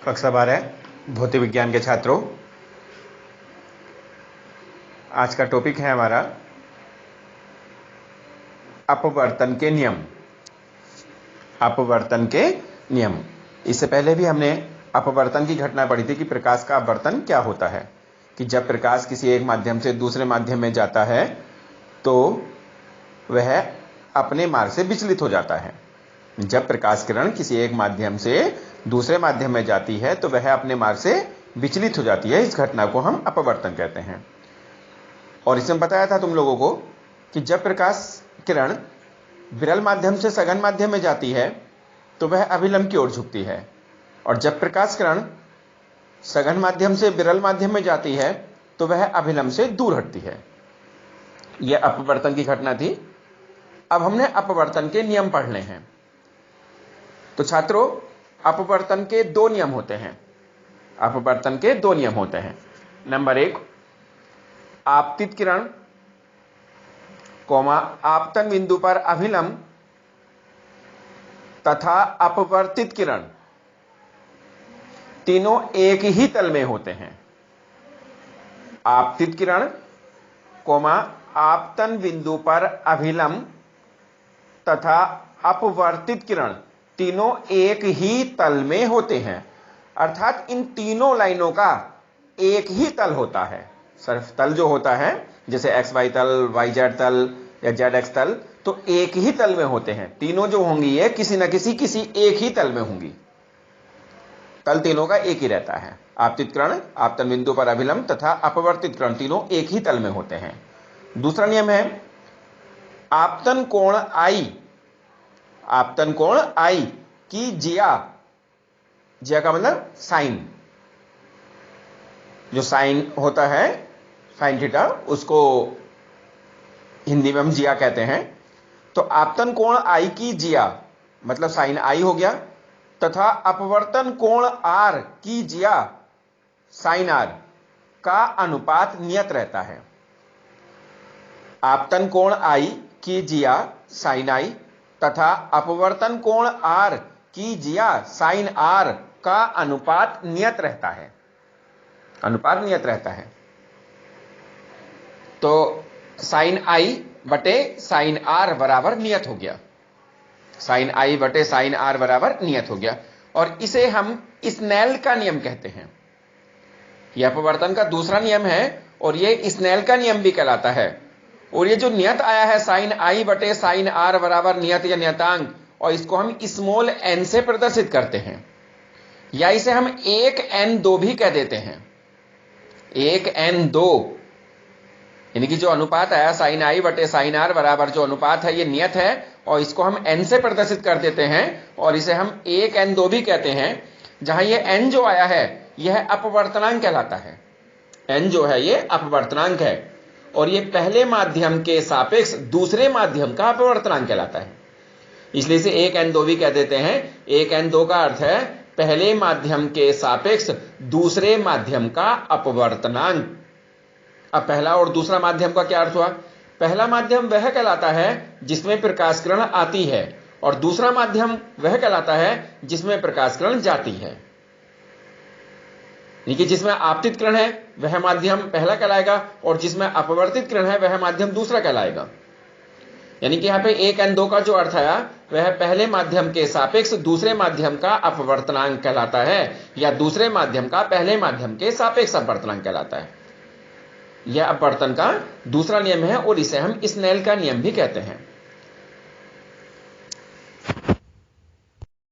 कक्षा 12 भौतिक विज्ञान के छात्रों, आज का टॉपिक है हमारा अपवर्तन के नियम। अपवर्तन के नियम। इससे पहले भी हमने अपवर्तन की घटना पढ़ी थी कि प्रकाश का अपवर्तन क्या होता है, कि जब प्रकाश किसी एक माध्यम से दूसरे माध्यम में जाता है तो वह अपने मार्ग से विचलित हो जाता है। जब प्रकाश किरण किसी एक माध्यम से दूसरे माध्यम में जाती है तो वह अपने मार्ग से विचलित हो जाती है। इस घटना को हम अपवर्तन कहते हैं। और इसमें बताया था तुम लोगों को कि जब प्रकाश किरण विरल माध्यम से सघन माध्यम में जाती है तो वह अभिलंब की ओर झुकती है, और जब प्रकाश किरण सघन माध्यम से विरल माध्यम में जाती है तो वह अभिलंब से दूर हटती है। यह अपवर्तन की घटना थी। अब हमने अपवर्तन के नियम पढ़ने हैं। तो छात्रों, अपवर्तन के दो नियम होते हैं। अपवर्तन के दो नियम होते हैं। नंबर 1, आपतित किरण आपतन बिंदु पर अभिलंब तथा अपवर्तित किरण तीनों एक ही तल में होते हैं। आपतित किरण आपतन बिंदु पर अभिलंब तथा अपवर्तित किरण तीनों एक ही तल में होते हैं। अर्थात इन तीनों लाइनों का एक ही तल होता है। सिर्फ तल जो होता है, जैसे XY तल, YZ तल या ZX तल, तो एक ही तल में होते हैं। तीनों जो होंगी ये किसी न किसी एक ही तल में होंगी। तल तीनों का एक ही रहता है। आपतित किरण आपतन बिंदु पर अभिलंब तथा अपवर्तित किरण तीनों एक ही तल में होते हैं। दूसरा नियम है आपतन कोण I, आपतन कोण I की जिया का मतलब साइन, जो साइन होता है साइन थीटा, उसको हिंदी में हम जिया कहते हैं। तो आपतन कोण I की जिया मतलब साइन I हो गया, तथा अपवर्तन कोण R की जिया साइन R का अनुपात नियत रहता है। आपतन कोण I की जिया साइन I तथा अपवर्तन कोण R की जिया साइन R का अनुपात नियत रहता है। अनुपात नियत रहता है। तो साइन I बटे साइन R बराबर नियत हो गया। साइन I बटे साइन R बराबर नियत हो गया। और इसे हम स्नेल का नियम कहते हैं। यह अपवर्तन का दूसरा नियम है और यह स्नेल का नियम भी कहलाता है। और ये जो नियत आया है साइन I बटे साइन R बराबर नियत या नियतांक, और इसको हम स्मॉल n से प्रदर्शित करते हैं, या इसे हम 1n2 भी कह देते हैं। 1n2 यानी कि जो अनुपात आया साइन I बटे साइन R बराबर जो अनुपात है, ये नियत है और इसको हम n से प्रदर्शित कर देते हैं, और इसे हम 1n2 भी कहते हैं। जहां ये n जो आया है यह अपवर्तनांक कहलाता है। n जो है ये अपवर्तनांक है, और ये पहले माध्यम के सापेक्ष दूसरे माध्यम का अपवर्तनांक कहलाता है। इसलिए इसे 1n2 भी कह देते हैं। 1n2 का अर्थ है पहले माध्यम के सापेक्ष दूसरे माध्यम का अपवर्तनांक। अब पहला और दूसरा माध्यम का क्या अर्थ हुआ? पहला माध्यम वह कहलाता है जिसमें प्रकाश किरण आती है, और दूसरा माध्यम वह कहलाता है जिसमें प्रकाश किरण जाती है। यानी कि जिसमें आपतित किरण है वह माध्यम पहला कहलाएगा, और जिसमें अपवर्तित किरण है वह माध्यम दूसरा कहलाएगा। यानी कि यहां पे 1n2 का जो अर्थ आया वह पहले माध्यम के सापेक्ष दूसरे माध्यम का अपवर्तनांक कहलाता है, या दूसरे माध्यम का पहले माध्यम के सापेक्ष अपवर्तनांक कहलाता है। यह अपवर्तन का दूसरा नियम है और इसे हम स्नेल का नियम भी कहते हैं।